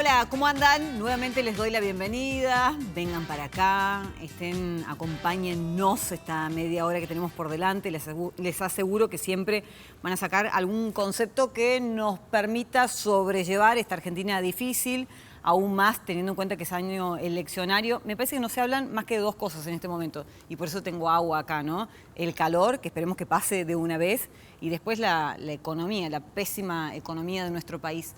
Hola, ¿cómo andan? Nuevamente les doy la bienvenida. Vengan para acá, acompáñennos esta media hora que tenemos por delante. Les aseguro que siempre van a sacar algún concepto que nos permita sobrellevar esta Argentina difícil, aún más teniendo en cuenta que es año eleccionario. Me parece que no se hablan más que de dos cosas en este momento, y por eso tengo agua acá, ¿no? El calor, que esperemos que pase de una vez, y después la economía, la pésima economía de nuestro país.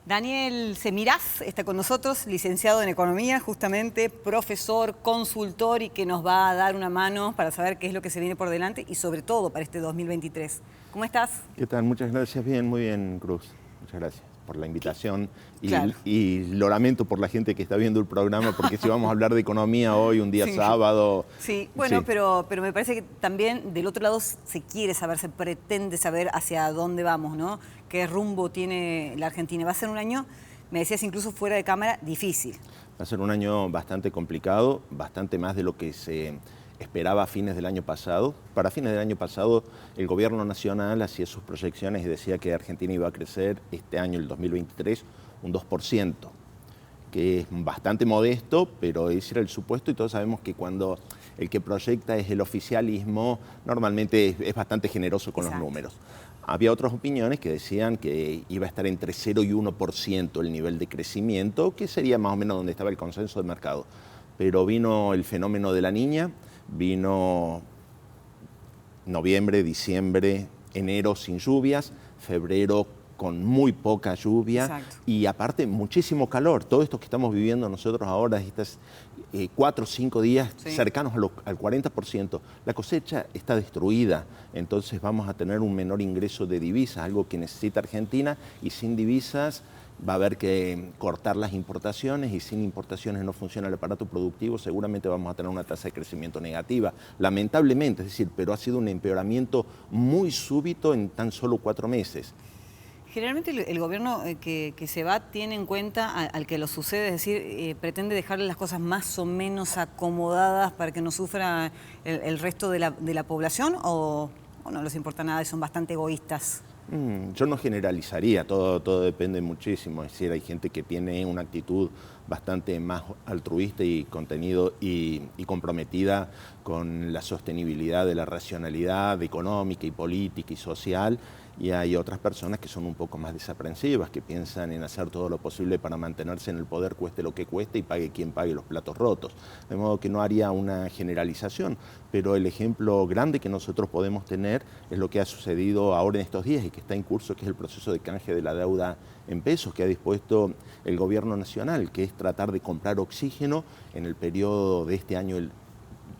Daniel Semirás está con nosotros, licenciado en Economía, justamente, profesor, consultor y que nos va a dar una mano para saber qué es lo que se viene por delante y sobre todo para este 2023. ¿Cómo estás? ¿Qué tal? Muchas gracias. Bien, muy bien, Cruz. Muchas gracias por la invitación. Claro. Y lo lamento por la gente que está viendo el programa, porque si vamos a hablar de economía hoy, un día Sí. sábado... Sí, bueno, sí. pero me parece que también del otro lado se quiere saber, se pretende saber hacia dónde vamos, ¿no? ¿Qué rumbo tiene la Argentina? Va a ser un año, me decías incluso fuera de cámara, difícil. Va a ser un año bastante complicado, bastante más de lo que se esperaba a fines del año pasado. Para fines del año pasado, el gobierno nacional hacía sus proyecciones y decía que Argentina iba a crecer este año, el 2023, un 2%, que es bastante modesto, pero ese era el supuesto y todos sabemos que cuando el que proyecta es el oficialismo, normalmente es bastante generoso con Exacto. los números. Había otras opiniones que decían que iba a estar entre 0 y 1% el nivel de crecimiento, que sería más o menos donde estaba el consenso del mercado. Pero vino el fenómeno de la Niña, vino noviembre, diciembre, enero sin lluvias, febrero con muy poca lluvia. Exacto. Y aparte muchísimo calor. Todo esto que estamos viviendo nosotros ahora, estas 4 o 5 días Sí. cercanos al 40%, la cosecha está destruida, entonces vamos a tener un menor ingreso de divisas, algo que necesita Argentina, y sin divisas va a haber que cortar las importaciones, y sin importaciones no funciona el aparato productivo, seguramente vamos a tener una tasa de crecimiento negativa, lamentablemente, es decir, pero ha sido un empeoramiento muy súbito en tan solo 4 meses. Generalmente el gobierno que se va tiene en cuenta al que lo sucede, es decir, pretende dejarle las cosas más o menos acomodadas para que no sufra el resto de la población, o no les importa nada y son bastante egoístas. Yo no generalizaría, todo depende muchísimo. Es decir, hay gente que tiene una actitud bastante más altruista y contenido y comprometida con la sostenibilidad de la racionalidad económica y política y social, y hay otras personas que son un poco más desaprensivas, que piensan en hacer todo lo posible para mantenerse en el poder, cueste lo que cueste y pague quien pague los platos rotos. De modo que no haría una generalización, pero el ejemplo grande que nosotros podemos tener es lo que ha sucedido ahora en estos días y que está en curso, que es el proceso de canje de la deuda en pesos que ha dispuesto el gobierno nacional, que es tratar de comprar oxígeno en el periodo de este año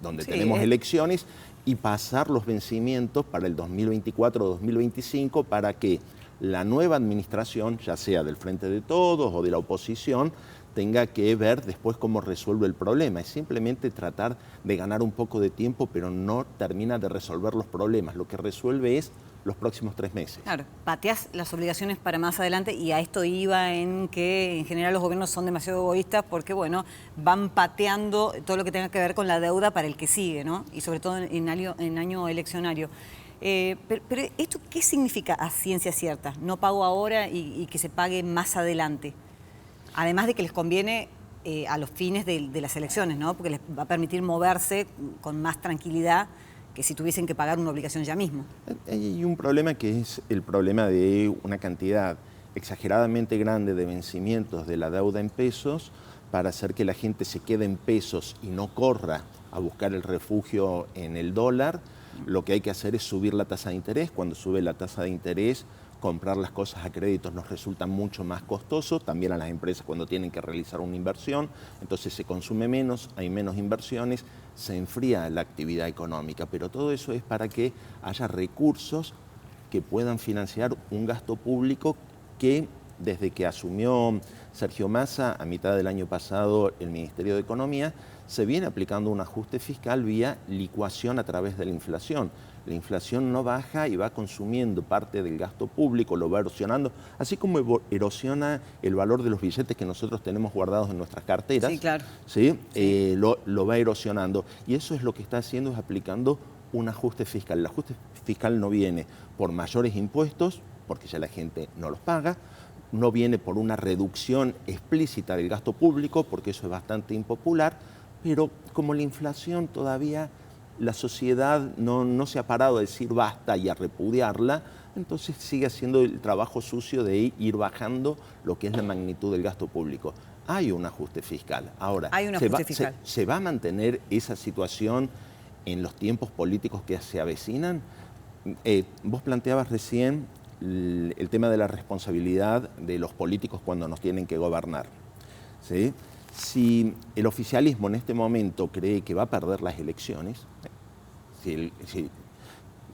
donde tenemos elecciones, y pasar los vencimientos para el 2024 o 2025 para que la nueva administración, ya sea del Frente de Todos o de la oposición, tenga que ver después cómo resuelve el problema. Es simplemente tratar de ganar un poco de tiempo, pero no termina de resolver los problemas. Lo que resuelve es los próximos 3 meses. Claro, pateás las obligaciones para más adelante, y a esto iba en que en general los gobiernos son demasiado egoístas porque, bueno, van pateando todo lo que tenga que ver con la deuda para el que sigue, ¿no? Y sobre todo en año eleccionario. Pero ¿esto qué significa a ciencia cierta? No pago ahora y que se pague más adelante. Además de que les conviene a los fines de las elecciones, ¿no? Porque les va a permitir moverse con más tranquilidad que si tuviesen que pagar una obligación ya mismo. Hay un problema que es el problema de una cantidad exageradamente grande de vencimientos de la deuda en pesos para hacer que la gente se quede en pesos y no corra a buscar el refugio en el dólar. Lo que hay que hacer es subir la tasa de interés. Cuando sube la tasa de interés, comprar las cosas a créditos nos resulta mucho más costoso, también a las empresas cuando tienen que realizar una inversión, entonces se consume menos, hay menos inversiones, se enfría la actividad económica, pero todo eso es para que haya recursos que puedan financiar un gasto público que desde que asumió Sergio Massa a mitad del año pasado el Ministerio de Economía, se viene aplicando un ajuste fiscal vía licuación a través de la inflación. La inflación no baja y va consumiendo parte del gasto público, lo va erosionando, así como erosiona el valor de los billetes que nosotros tenemos guardados en nuestras carteras. Sí, claro. ¿Sí? Lo va erosionando. Y eso es lo que está haciendo, es aplicando un ajuste fiscal. El ajuste fiscal no viene por mayores impuestos, porque ya la gente no los paga, no viene por una reducción explícita del gasto público, porque eso es bastante impopular, pero como la inflación todavía la sociedad no se ha parado a decir basta y a repudiarla, entonces sigue haciendo el trabajo sucio de ir bajando lo que es la magnitud del gasto público. Hay un ajuste fiscal. Ahora, ¿se va a mantener esa situación en los tiempos políticos que se avecinan? Vos planteabas recién el tema de la responsabilidad de los políticos cuando nos tienen que gobernar, ¿sí? Si el oficialismo en este momento cree que va a perder las elecciones,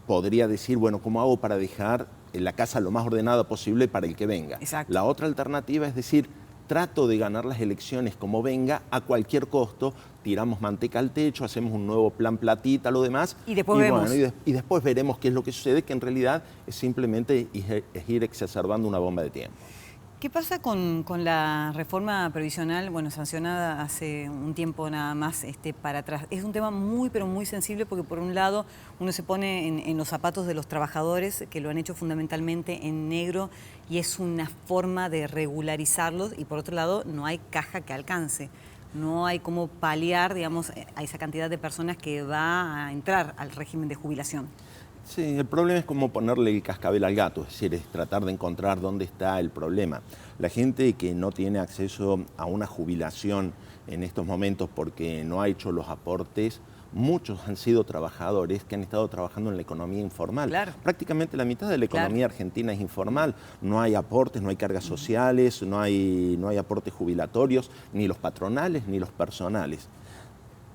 podría decir, bueno, ¿cómo hago para dejar la casa lo más ordenada posible para el que venga? Exacto. La otra alternativa es decir, trato de ganar las elecciones como venga, a cualquier costo, tiramos manteca al techo, hacemos un nuevo plan platita, lo demás. Y después vemos. Bueno, y después veremos qué es lo que sucede, que en realidad es simplemente ir exacerbando una bomba de tiempo. ¿Qué pasa con la reforma previsional, bueno, sancionada hace un tiempo nada más para atrás? Es un tema muy, pero muy sensible porque por un lado uno se pone en los zapatos de los trabajadores que lo han hecho fundamentalmente en negro y es una forma de regularizarlos y por otro lado no hay caja que alcance. No hay cómo paliar, digamos, a esa cantidad de personas que va a entrar al régimen de jubilación. Sí, el problema es como ponerle el cascabel al gato, es decir, es tratar de encontrar dónde está el problema. La gente que no tiene acceso a una jubilación en estos momentos porque no ha hecho los aportes, muchos han sido trabajadores que han estado trabajando en la economía informal. Claro. Prácticamente la mitad de la economía argentina es informal. No hay aportes, no hay cargas sociales, no hay aportes jubilatorios, ni los patronales ni los personales.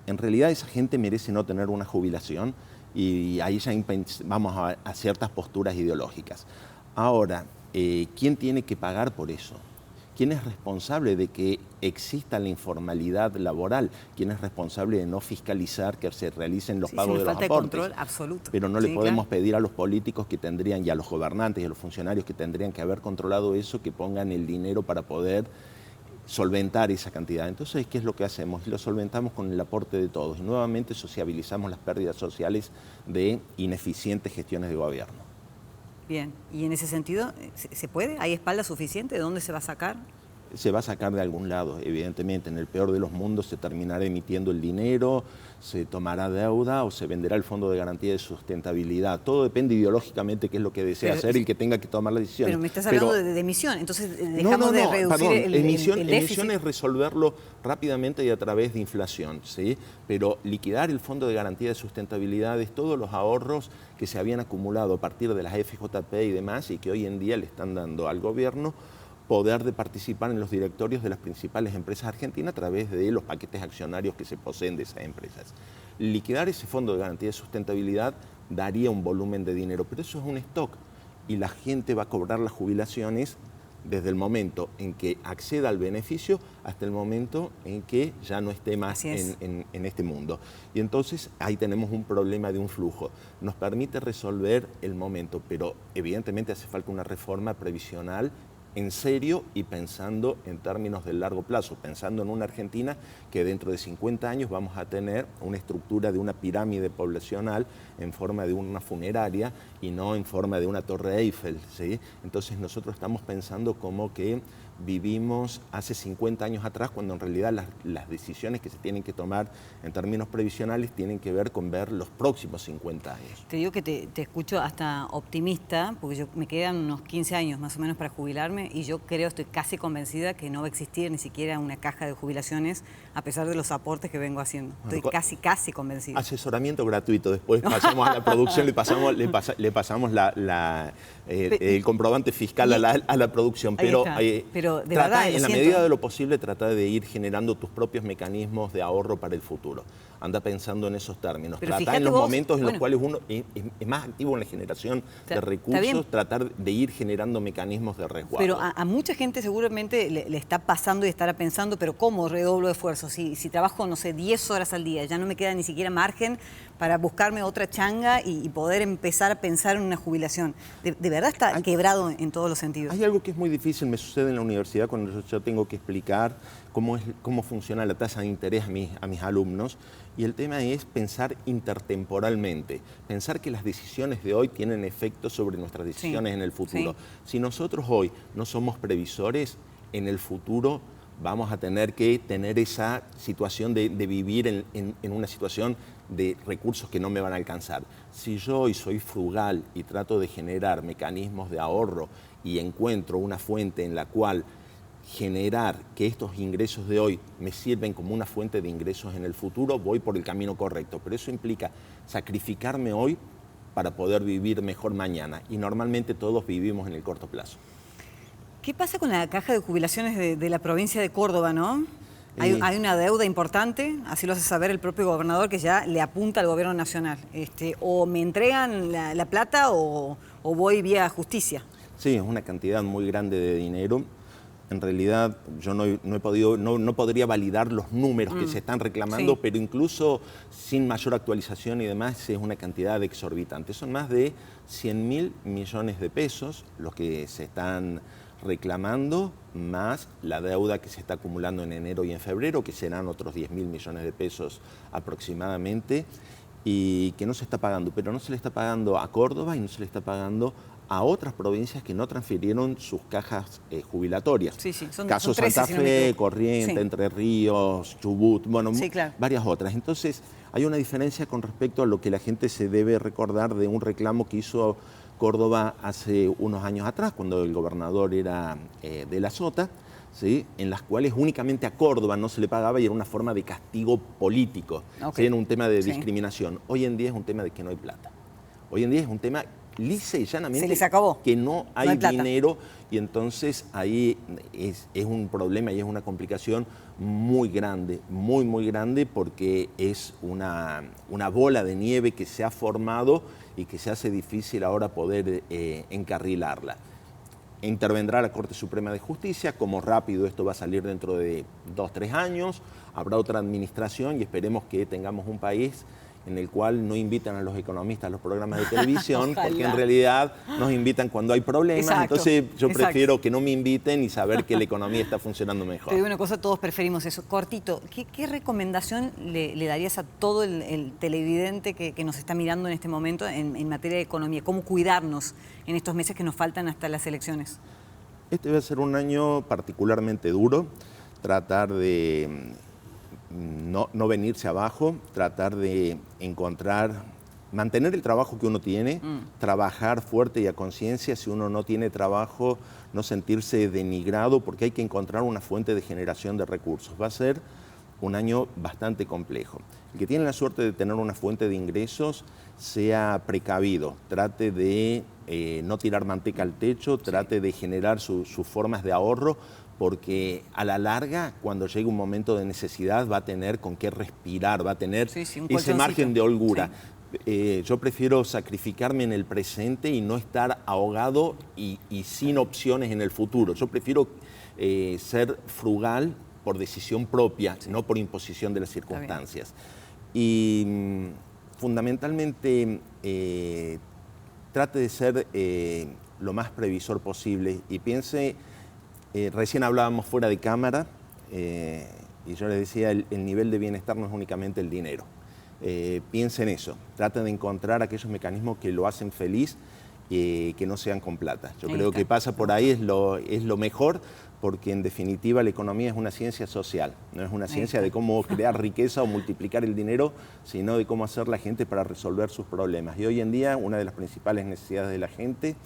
En realidad esa gente merece no tener una jubilación y ahí ya vamos a ciertas posturas ideológicas. Ahora, ¿quién tiene que pagar por eso? ¿Quién es responsable de que exista la informalidad laboral? ¿Quién es responsable de no fiscalizar que se realicen los pagos de los aportes? Falta de control absoluto. Pero no le podemos pedir a los políticos que tendrían, y a los gobernantes y a los funcionarios que tendrían que haber controlado eso, que pongan el dinero para poder solventar esa cantidad. Entonces, ¿qué es lo que hacemos? Lo solventamos con el aporte de todos y nuevamente sociabilizamos las pérdidas sociales de ineficientes gestiones de gobierno. Bien, y en ese sentido, ¿se puede? ¿Hay espalda suficiente? ¿De dónde se va a sacar? Se va a sacar de algún lado, evidentemente. En el peor de los mundos se terminará emitiendo el dinero, se tomará deuda o se venderá el Fondo de Garantía de Sustentabilidad. Todo depende ideológicamente qué es lo que desea hacer el que tenga que tomar la decisión. Pero me estás hablando de emisión, entonces dejamos de reducir el déficit. Emisión es resolverlo rápidamente y a través de inflación, ¿sí? Pero liquidar el Fondo de Garantía de Sustentabilidad es todos los ahorros que se habían acumulado a partir de las FJP y demás y que hoy en día le están dando al gobierno poder de participar en los directorios de las principales empresas argentinas a través de los paquetes accionarios que se poseen de esas empresas. Liquidar ese Fondo de Garantía de Sustentabilidad daría un volumen de dinero, pero eso es un stock y la gente va a cobrar las jubilaciones desde el momento en que acceda al beneficio hasta el momento en que ya no esté más en este mundo. Y entonces ahí tenemos un problema de un flujo. Nos permite resolver el momento, pero evidentemente hace falta una reforma previsional en serio y pensando en términos de largo plazo, pensando en una Argentina que dentro de 50 años vamos a tener una estructura de una pirámide poblacional en forma de una funeraria y no en forma de una Torre Eiffel, ¿sí? Entonces nosotros estamos pensando como que vivimos hace 50 años atrás, cuando en realidad las decisiones que se tienen que tomar en términos previsionales tienen que ver con ver los próximos 50 años. Te digo que te escucho hasta optimista, porque me quedan unos 15 años más o menos para jubilarme y yo estoy casi convencida que no va a existir ni siquiera una caja de jubilaciones a pesar de los aportes que vengo haciendo. Estoy casi convencida. Asesoramiento gratuito, después pasamos a la producción, le pasamos el comprobante fiscal a la producción, pero de verdad, en la medida de lo posible trata de ir generando tus propios mecanismos de ahorro para el futuro. Anda pensando en esos términos. Trata en los momentos en los cuales uno es más activo en la generación de recursos, tratar de ir generando mecanismos de resguardo. Pero a mucha gente seguramente le está pasando y estará pensando, pero ¿cómo redoblo esfuerzos? Si trabajo, no sé, 10 horas al día, ya no me queda ni siquiera margen para buscarme otra changa y poder empezar a pensar en una jubilación. De verdad está quebrado en todos los sentidos. Hay algo que es muy difícil, me sucede en la universidad cuando yo tengo que explicar cómo funciona la tasa de interés a mis alumnos Y el tema es pensar intertemporalmente, pensar que las decisiones de hoy tienen efecto sobre nuestras decisiones en el futuro. Si nosotros hoy no somos previsores, en el futuro vamos a tener que tener esa situación de vivir en una situación de recursos que no me van a alcanzar. Si yo hoy soy frugal y trato de generar mecanismos de ahorro y encuentro una fuente en la cual generar que estos ingresos de hoy me sirven como una fuente de ingresos en el futuro, voy por el camino correcto. Pero eso implica sacrificarme hoy para poder vivir mejor mañana. Y normalmente todos vivimos en el corto plazo. ¿Qué pasa con la caja de jubilaciones de la provincia de Córdoba, no? Hay una deuda importante, así lo hace saber el propio gobernador, que ya le apunta al gobierno nacional. O me entregan la plata o voy vía justicia. Sí, es una cantidad muy grande de dinero. En realidad yo no podría validar los números que se están reclamando, pero incluso sin mayor actualización y demás es una cantidad exorbitante. Son más de 100.000 millones de pesos los que se están reclamando, más la deuda que se está acumulando en enero y en febrero, que serán otros 10.000 millones de pesos aproximadamente, y que no se está pagando, pero no se le está pagando a Córdoba y no se le está pagando a otras provincias que no transfirieron sus cajas jubilatorias. Caso Santa Fe, Corrientes, Entre Ríos, Chubut, bueno, varias otras. Entonces, hay una diferencia con respecto a lo que la gente se debe recordar de un reclamo que hizo Córdoba hace unos años atrás, cuando el gobernador era de la Sota, ¿sí? En las cuales únicamente a Córdoba no se le pagaba y era una forma de castigo político, ¿sí? Era un tema de discriminación. Hoy en día es un tema de que no hay plata. Hoy en día es un tema lisa y llanamente se les acabó. Que no hay dinero, y entonces ahí es un problema y es una complicación muy grande, muy grande, porque es una bola de nieve que se ha formado y que se hace difícil ahora poder encarrilarla. Intervendrá la Corte Suprema de Justicia, como rápido esto va a salir dentro de 2-3 años, habrá otra administración y esperemos que tengamos un país en el cual no invitan a los economistas a los programas de televisión, porque en realidad nos invitan cuando hay problemas. Entonces yo prefiero que no me inviten y saber que la economía está funcionando mejor. Te digo una cosa, todos preferimos eso. Cortito, ¿qué recomendación le darías a todo el televidente que nos está mirando en este momento en materia de economía? ¿Cómo cuidarnos en estos meses que nos faltan hasta las elecciones? Este va a ser un año particularmente duro. Tratar de no venirse abajo, tratar de mantener el trabajo que uno tiene, trabajar fuerte y a conciencia. Si uno no tiene trabajo, no sentirse denigrado, porque hay que encontrar una fuente de generación de recursos. Va a ser un año bastante complejo. El que tiene la suerte de tener una fuente de ingresos, sea precavido, trate de no tirar manteca al techo, trate de generar sus formas de ahorro, porque a la larga, cuando llegue un momento de necesidad, va a tener con qué respirar, va a tener ese margen de holgura. Yo prefiero sacrificarme en el presente y no estar ahogado y sin opciones en el futuro. Yo prefiero ser frugal por decisión propia, no por imposición de las circunstancias. Y fundamentalmente trate de ser lo más previsor posible y piense. Recién hablábamos fuera de cámara y yo les decía, el nivel de bienestar no es únicamente el dinero. Piensen en eso, traten de encontrar aquellos mecanismos que lo hacen feliz y que no sean con plata. Yo creo que pasa por ahí, es lo mejor, porque en definitiva la economía es una ciencia social, no es una ciencia de cómo crear riqueza o multiplicar el dinero, sino de cómo hacer la gente para resolver sus problemas. Y hoy en día una de las principales necesidades de la gente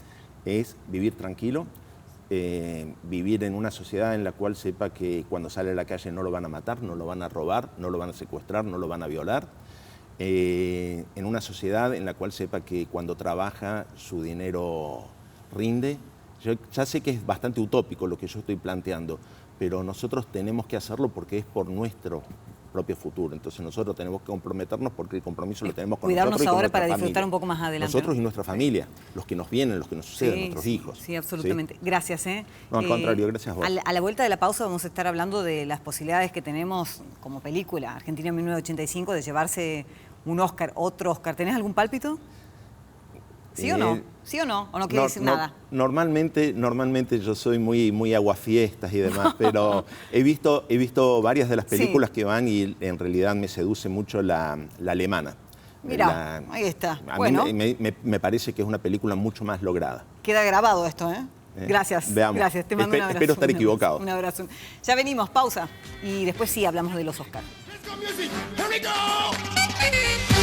es vivir tranquilo, vivir en una sociedad en la cual sepa que cuando sale a la calle no lo van a matar, no lo van a robar, no lo van a secuestrar, no lo van a violar. En una sociedad en la cual sepa que cuando trabaja su dinero rinde. Yo ya sé que es bastante utópico lo que yo estoy planteando, pero nosotros tenemos que hacerlo porque es por nuestro propio futuro. Entonces nosotros tenemos que comprometernos porque el compromiso lo tenemos con nosotros y con ahora para familia. Disfrutar un poco más adelante. Nosotros y nuestra familia, los que nos vienen, los que nos suceden, nuestros hijos. Sí, absolutamente. Gracias. No, al contrario, gracias a vos. A la vuelta de la pausa vamos a estar hablando de las posibilidades que tenemos como película Argentina 1985 de llevarse un Oscar, otro Oscar. ¿Tenés algún pálpito? ¿Sí o no? ¿Sí o no? ¿O no quiere decir nada? Normalmente yo soy muy aguafiestas y demás, pero he visto varias de las películas que van y en realidad me seduce mucho la alemana. Mirá, ahí está. A bueno. mí me parece que es una película mucho más lograda. Queda grabado esto, ¿eh? Gracias. Veamos. Gracias. Te mando un abrazo. Espero estar equivocado. Un abrazo. Ya venimos, pausa. Y después sí hablamos de los Oscars. Let's go music. Here we go.